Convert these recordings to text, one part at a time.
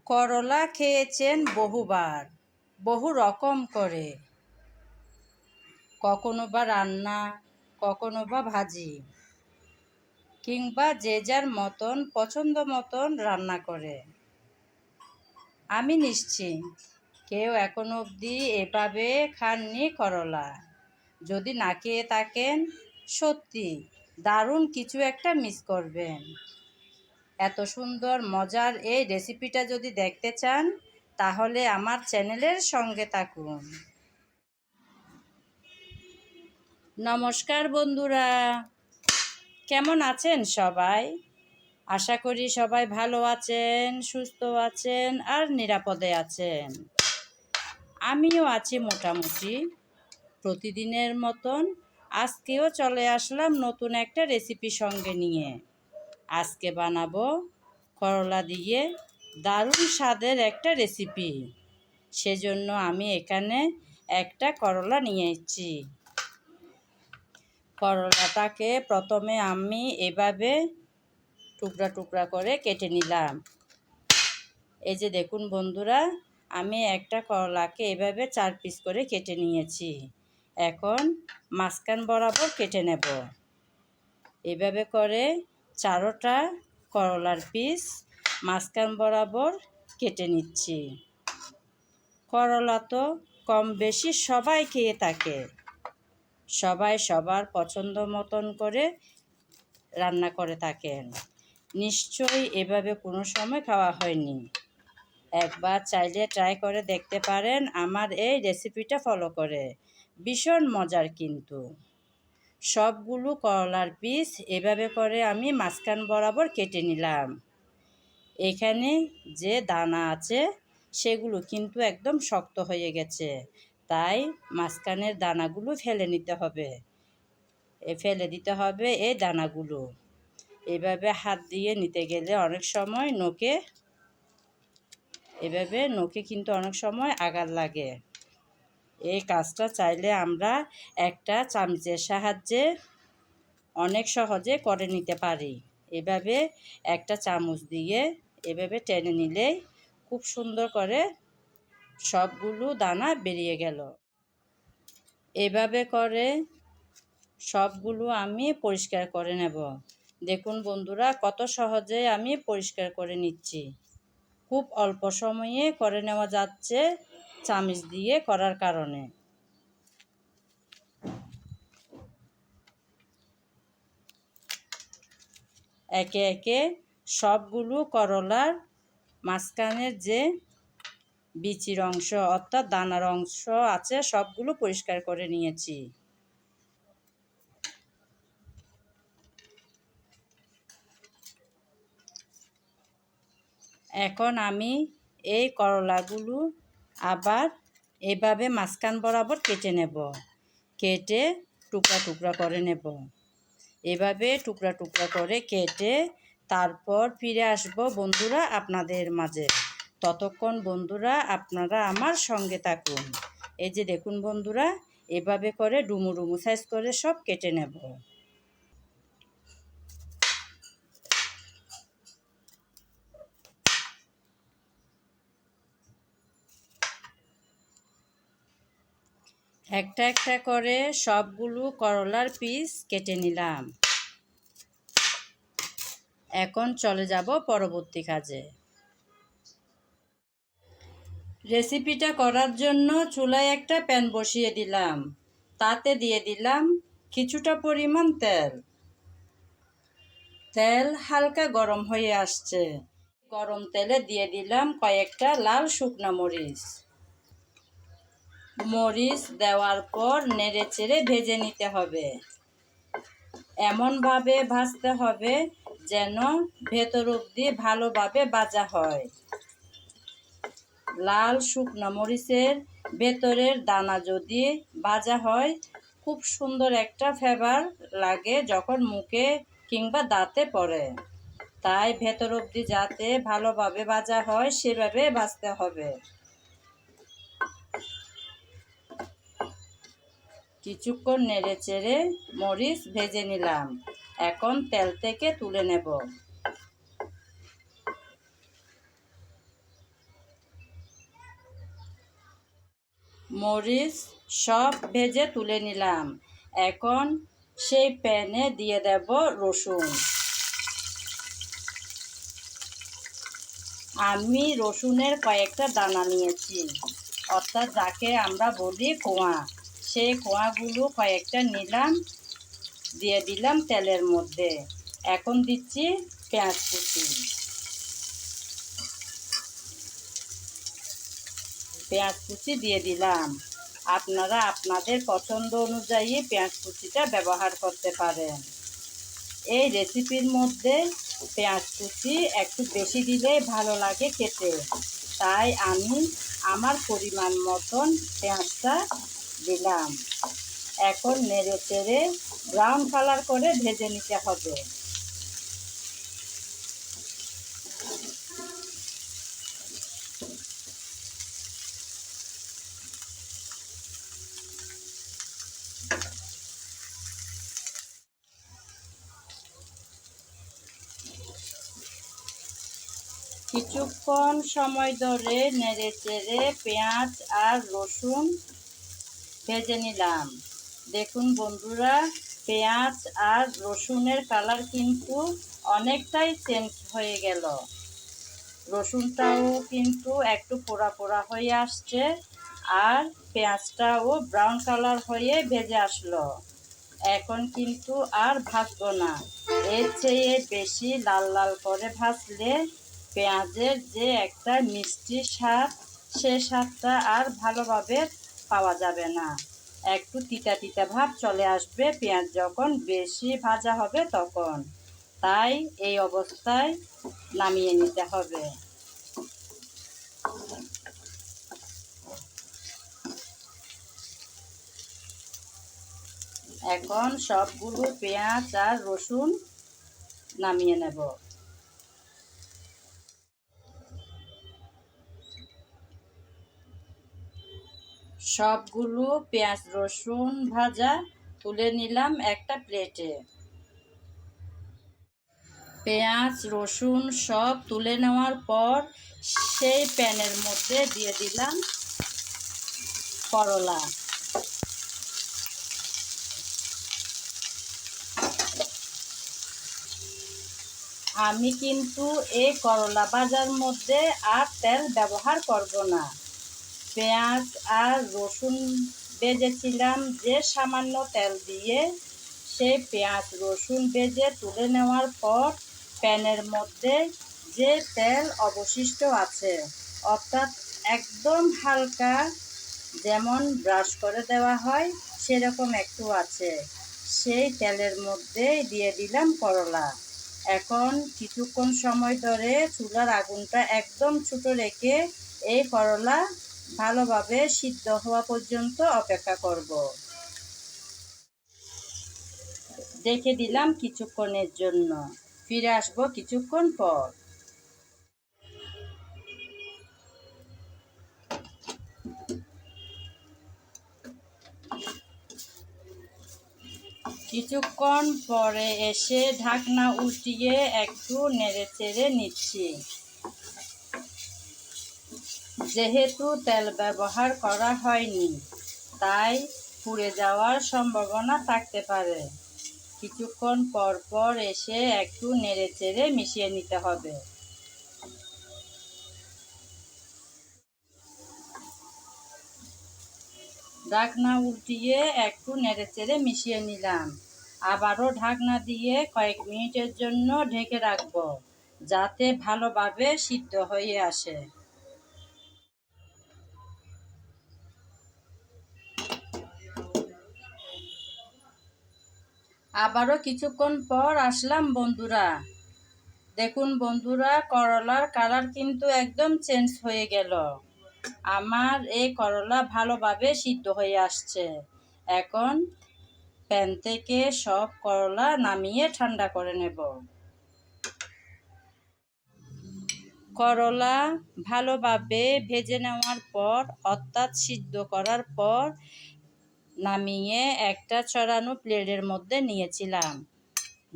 করলা খেয়েছেন বহুবার, বহু রকম করে, কখনো বা রান্না, কখনো বা ভাজি, কিংবা যে যার মতন পছন্দ মতন রান্না করে। আমি নিশ্চিত কেউ এখনো অবধি এভাবে খাননি করলা। যদি না খেয়ে থাকেন, সত্যি দারুণ কিছু একটা মিস করবেন। এত সুন্দর মজার এই রেসিপিটা যদি দেখতে চান, তাহলে আমার চ্যানেলের সঙ্গে থাকুন। নমস্কার বন্ধুরা, কেমন আছেন সবাই? আশা করি সবাই ভালো আছেন, সুস্থ আছেন আর নিরাপদে আছেন। আমিও আছি মোটামুটি। প্রতিদিনের মতন আজকেও চলে আসলাম নতুন একটা রেসিপি সঙ্গে নিয়ে। আজকে বানাবো করলা দিয়ে দারুণ স্বাদের একটা রেসিপি। সেজন্য আমি এখানে একটা করলা নিয়ে এসেছি। করলাটাকে প্রথমে আমি এভাবে টুকরা টুকরা করে কেটে নিলাম। এই যে দেখুন বন্ধুরা, আমি একটা করলাকে এভাবে 4 পিস করে কেটে নিয়েছি। এখন মাঝখান বরাবর কেটে নেব। এভাবে করে 4টা করলার পিস মাঝখান বরাবর কেটে নিচ্ছি। করলা তো কম বেশি সবাই খেয়ে থাকে। সবাই সবার পছন্দ মতন করে রান্না করে থাকেন। নিশ্চয়ই এভাবে কোনো সময় খাওয়া হয়নি। একবার চাইলে ট্রাই করে দেখতে পারেন আমার এই রেসিপিটা ফলো করে। ভীষণ মজার কিন্তু। সবগুলো করলার পিস এভাবে করে আমি মাঝখান বরাবর কেটে নিলাম। এখানে যে দানা আছে সেগুলো কিন্তু একদম শক্ত হয়ে গেছে, তাই মাঝখানের দানাগুলো ফেলে নিতে হবে। ফেলে দিতে হবে এই দানাগুলো। এভাবে হাত দিয়ে নিতে গেলে অনেক সময় নখে কিন্তু অনেক সময় আঘাত লাগে। এই কাজটা চাইলে আমরা একটা চামচের সাহায্যে অনেক সহজে করে নিতে পারি। এভাবে একটা চামচ দিয়ে এভাবে টেনে নিলেই খুব সুন্দর করে সবগুলো দানা বেরিয়ে গেল। এভাবে করে সবগুলো আমি পরিষ্কার করে নেব। দেখুন বন্ধুরা, কত সহজে আমি পরিষ্কার করে নিচ্ছি। খুব অল্প সময়ে করে নেওয়া যাচ্ছে চামচ দিয়ে করার কারণে। একে একে সবগুলো করলার মাঝখানের যে বিচির অংশ অর্থাৎ দানার অংশ আছে সবগুলো পরিষ্কার করে নিয়েছি। এখন আমি এই করলাগুলো আবার এভাবে মাঝখান বরাবর কেটে নেব। কেটে টুকরা টুকরা করে নেব। এভাবে টুকরা টুকরা করে কেটে তারপর ফিরে আসব বন্ধুরা আপনাদের মাঝে। ততক্ষণ বন্ধুরা আপনারা আমার সঙ্গে থাকুন। এই যে দেখুন বন্ধুরা, এভাবে করে ডুমু ডুমু সাইজ করে সব কেটে নেব। একটা একটা করে সবগুলো করলার পিস কেটে নিলাম। এখন চলে যাব পরবর্তী কাজে। রেসিপিটা করার জন্য চুলায় একটা প্যান বসিয়ে দিলাম। তাতে দিয়ে দিলাম কিছুটা পরিমাণ তেল। তেল হালকা গরম হয়ে আসছে। গরম তেলে দিয়ে দিলাম কয়েকটা লাল শুকনো মরিচ। মরিচ দেওয়ার পর নেড়ে চেড়ে ভেজে নিতে হবে। এমনভাবে ভাজতে হবে যেন ভেতর অবধি ভালোভাবে ভাজা হয়। লাল শুকনো মরিচের ভেতরের দানা যদি ভাজা হয়, খুব সুন্দর একটা ফ্লেভার লাগে যখন মুখে কিংবা দাঁতে পড়ে। তাই ভেতর অবধি যাতে ভালোভাবে ভাজা হয় সেভাবে ভাজতে হবে। কিছুক্ষণ নেড়ে চেড়ে মরিচ ভেজে নিলাম। এখন তেল থেকে তুলে নেব। মরিচ সব ভেজে তুলে নিলাম। এখন সেই প্যানে দিয়ে দেব রসুন। আমি রসুনের কয়েকটা দানা নিয়েছি, অর্থাৎ যাকে আমরা বলি কোয়া। সেই কোয়াগুলো কয়েকটা নিলাম, দিয়ে দিলাম তেলের মধ্যে। এখন দিচ্ছি পেঁয়াজ কুচি। পেঁয়াজ কুচি দিয়ে দিলাম। আপনারা আপনাদের পছন্দ অনুযায়ী পেঁয়াজ কুচিটা ব্যবহার করতে পারেন। এই রেসিপির মধ্যে পেঁয়াজ কুচি একটু বেশি দিলেই ভালো লাগে খেতে, তাই আমি আমার পরিমাণ মতন পেঁয়াজটা দিলাম। এখন নেড়ে চেড়ে ব্রাউন কালার করে ভেজে নিতে হবে। কিছুক্ষণ সময় ধরে নেড়ে চেড়ে পেঁয়াজ আর রসুন ভেজে নিলাম। দেখুন বন্ধুরা, পেঁয়াজ আর রসুনের কালার কিন্তু অনেকটাই চেঞ্জ হয়ে গেল। রসুনটাও কিন্তু একটু পোড়া পোড়া হয়ে আসছে, আর পেঁয়াজটাও ব্রাউন কালার হয়ে ভেজে আসলো। এখন কিন্তু আর ভাজবো না, এর চেয়ে বেশি লাল লাল করে ভাজলে পেঁয়াজের যে একটা মিষ্টি স্বাদ, সে স্বাদটা আর ভালোভাবে পাওয়া যাবে না। একটু তিতা তিতা ভাব চলে আসবে পেঁয়াজ যখন বেশি ভাজা হবে তখন। তাই এই অবস্থায় নামিয়ে নিতে হবে। এখন সবগুলো পেঁয়াজ আর রসুন নামিয়ে নেব। সবগুলো পেঁয়াজ রসুন ভাজা তুলে নিলাম একটা প্লেটে। পেঁয়াজ রসুন সব তুলে নেওয়ার পর সেই প্যানের মধ্যে দিয়ে দিলাম করলা। আমি কিন্তু এই করলা ভাজার মধ্যে আর তেল ব্যবহার করব না। পেঁয়াজ আর রসুন ভেজেছিলাম যে সামান্য তেল দিয়ে, সেই পেঁয়াজ রসুন ভেজে তুলে নেওয়ার পর প্যানের মধ্যে যে তেল অবশিষ্ট আছে, অর্থাৎ একদম হালকা, যেমন ব্রাশ করে দেওয়া হয় সেরকম একটু আছে, সেই তেলের মধ্যে দিয়ে দিলাম করলা। এখন কিছুক্ষণ সময় ধরে চুলার আগুনটা একদম ছোট রেখে এই করলা ভালোভাবে সিদ্ধ হওয়া পর্যন্ত অপেক্ষা করব। রেখে দিলাম কিছুক্ষণের জন্য, ফিরে আসবো কিছুক্ষণ পর। কিছুক্ষণ পরে এসে ঢাকনা উল্টিয়ে একটু নেড়ে চেড়ে নিচ্ছি। যেহেতু তেল ব্যবহার করা হয়নি, তাই পুড়ে যাওয়ার সম্ভাবনা থাকতে পারে। কিছুক্ষণ পর পর এসে একটু নেড়ে চেড়ে মিশিয়ে নিতে হবে। ঢাকনা উল্টিয়ে একটু নেড়ে চেড়ে মিশিয়ে নিলাম। আবারও ঢাকনা দিয়ে কয়েক মিনিটের জন্য ঢেকে রাখবো, যাতে ভালোভাবে সিদ্ধ হয়ে আসে। আবারও কিছুক্ষণ পর আসলাম বন্ধুরা। দেখুন বন্ধুরা, করলার কালার কিন্তু একদম চেঞ্জ হয়ে গেল। আমার এই করলা ভালোভাবে সিদ্ধ হয়ে আসছে। এখন প্যান থেকে সব করলা নামিয়ে ঠান্ডা করে নেব। করলা ভালোভাবে ভেজে নেওয়ার পর, অর্থাৎ সিদ্ধ করার পর, নামিয়ে একটা ছড়ানো প্লেটের মধ্যে নিয়েছিলাম,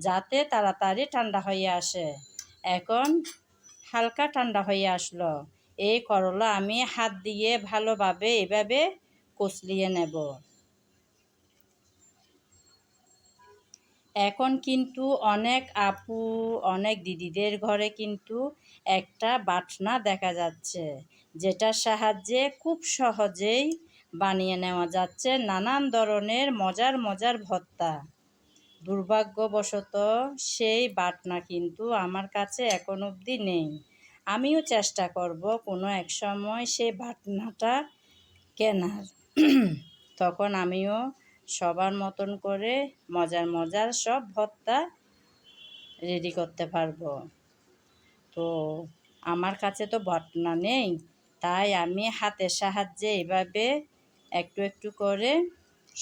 যাতে তাড়াতাড়ি ঠান্ডা হয়ে আসে। এখন হালকা ঠান্ডা হয়ে আসলো। এই করলা আমি হাত দিয়ে ভালোভাবে এভাবে কচলিয়ে নেব। এখন কিন্তু অনেক আপু, অনেক দিদিদের ঘরে কিন্তু একটা বাটনা দেখা যাচ্ছে, যেটার সাহায্যে খুব সহজেই বানিয়ে নেওয়া যাচ্ছে নানান ধরনের মজার মজার ভর্তা। দুর্ভাগ্যবশত সেই বাটনা কিন্তু আমার কাছে এখন অবধি নেই। আমিও চেষ্টা করব কোনো এক সময় সেই বাটনাটা কেনার। তখন আমিও সবার মতন করে মজার মজার সব ভর্তা রেডি করতে পারবো। তো আমার কাছে তো বাটনা নেই, তাই আমি হাতের সাহায্যে এভাবে একটু একটু করে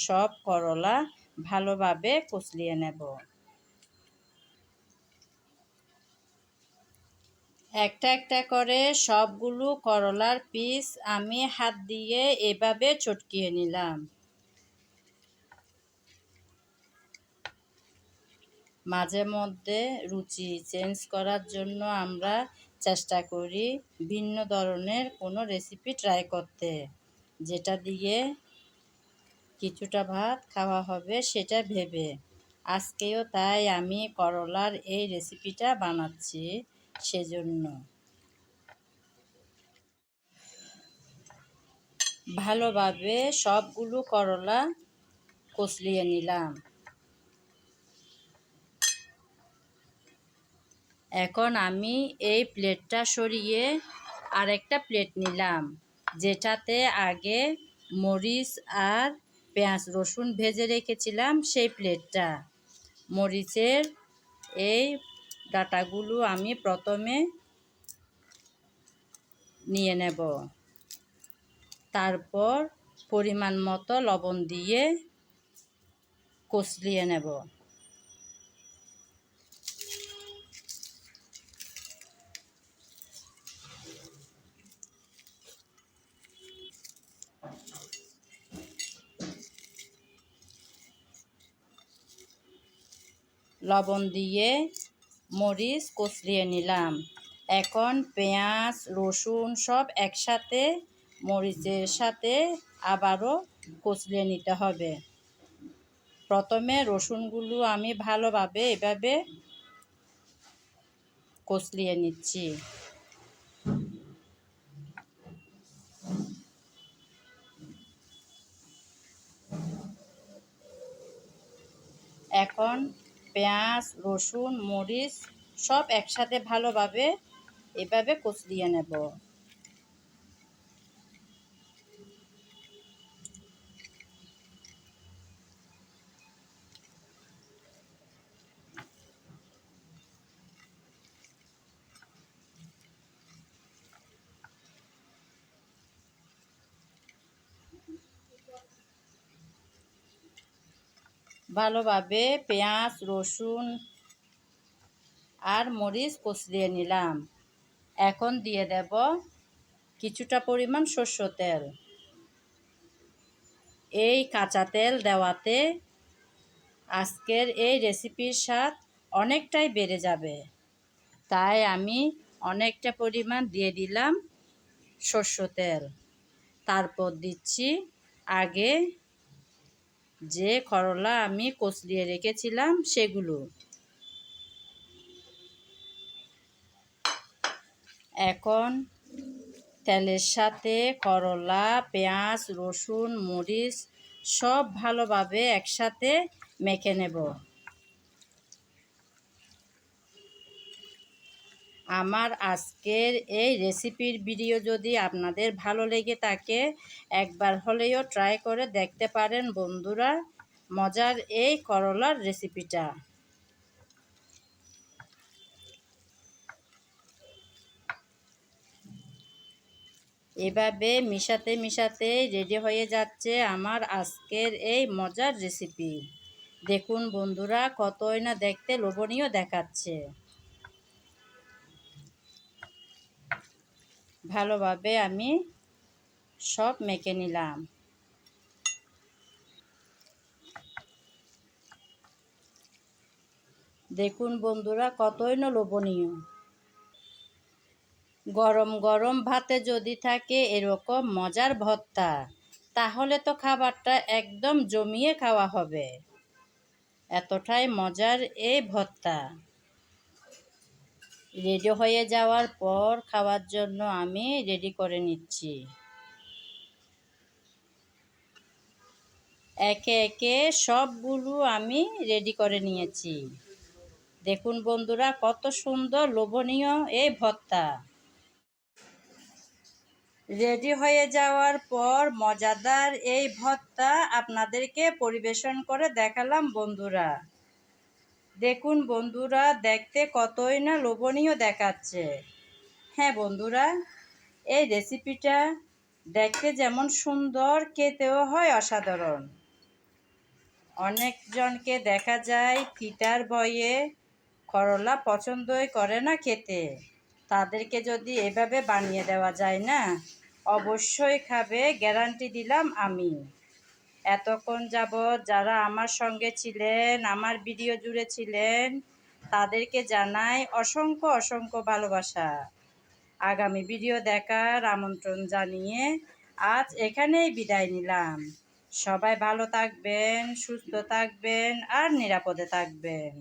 সব করলা ভালোভাবে কুচলিয়ে নেব। একটা একটা করে সবগুলো করলার পিস আমি হাত দিয়ে এভাবে চটকিয়ে নিলাম। মাঝে মধ্যে রুচি চেঞ্জ করার জন্য আমরা চেষ্টা করি ভিন্ন ধরনের কোনো রেসিপি ট্রাই করতে, যেটা দিয়ে কিছুটা ভাত খাওয়া হবে সেটা ভেবে। আজকেও তাই আমি করলার এই রেসিপিটা বানাচ্ছি। সেজন্য ভালোভাবে সবগুলো করলা কচলিয়ে নিলাম। এখন আমি এই প্লেটটা সরিয়ে আরেকটা প্লেট নিলাম, যেটাতে আগে মরিচ আর পেঁয়াজ রসুন ভেজে রেখেছিলাম সেই প্লেটটা। মরিচের এই ডাঁটাগুলো আমি প্রথমে নিয়ে নেব, তারপর পরিমাণ মতো লবণ দিয়ে কচলিয়ে নেব। লবণ দিয়ে মরিচ কচলিয়ে নিলাম। এখন পেঁয়াজ রসুন সব একসাথে মরিচের সাথে আবারও কচলিয়ে নিতে হবে। প্রথমে রসুনগুলো আমি ভালোভাবে এভাবে কচলিয়ে নিচ্ছি। এখন পেঁয়াজ রসুন মরিচ সব একসাথে ভালোভাবে এভাবে কচলিয়ে নেব। ভালোভাবে পেঁয়াজ রসুন আর মরিচ কচলিয়ে নিলাম। এখন দিয়ে দেব কিছুটা পরিমাণ সরষের তেল। এই কাঁচা তেল দেওয়াতে আজকের এই রেসিপির স্বাদ অনেকটাই বেড়ে যাবে, তাই আমি অনেকটা পরিমাণ দিয়ে দিলাম সরষের তেল। তারপর দিচ্ছি আগে যে করলা আমি কচলিয়ে রেখেছিলাম সেগুলো। এখন তেলের সাথে করলা পেঁয়াজ রসুন মরিচ সব ভালোভাবে একসাথে মেখে নেব। আমার আজকের এই রেসিপির ভিডিও যদি আপনাদের ভালো লেগে থাকে, একবার হলেও ট্রাই করে দেখতে পারেন বন্ধুরা মজার এই করলার রেসিপিটা। এভাবে মিশাতে মিশাতে রেডি হয়ে যাচ্ছে আমার আজকের এই মজার রেসিপি। দেখুন বন্ধুরা কতই না দেখতে লোভনীয় দেখাচ্ছে। ভালোভাবে আমি সব মেখে নিলাম। দেখুন বন্ধুরা কতই না লোভনীয়। গরম গরম ভাতে যদি থাকে এরকম মজার ভর্তা, তাহলে তো খাবারটা একদম জমিয়ে খাওয়া হবে। এতটাই মজার এই ভর্তা। রেডি হয়ে যাওয়ার পর খাওয়ার জন্য আমি রেডি করে নিচ্ছি। একে একে সবগুলো আমি রেডি করে নিয়েছি। দেখুন বন্ধুরা, কত সুন্দর লোভনীয় এই ভর্তা। রেডি হয়ে যাওয়ার পর মজাদার এই ভর্তা আপনাদেরকে পরিবেশন করে দেখালাম বন্ধুরা। দেখুন বন্ধুরা, দেখতে কতই না লোভনীয় দেখাচ্ছে। হ্যাঁ বন্ধুরা, এই রেসিপিটা দেখতে যেমন সুন্দর, খেতেও হয় অসাধারণ। অনেকজনকে দেখা যায় তিতার ভয়ে করলা পছন্দই করে না খেতে। তাদেরকে যদি এভাবে বানিয়ে দেওয়া যায় না, অবশ্যই খাবে, গ্যারান্টি দিলাম আমি। এতক্ষণ যাবৎ যারা আমার সঙ্গে ছিলেন, আমার ভিডিও জুড়ে ছিলেন, তাদেরকে জানাই অসংখ্য অসংখ্য ভালোবাসা। আগামী ভিডিও দেখার আমন্ত্রণ জানিয়ে আজ এখানেই বিদায় নিলাম। সবাই ভালো থাকবেন, সুস্থ থাকবেন আর নিরাপদে থাকবেন।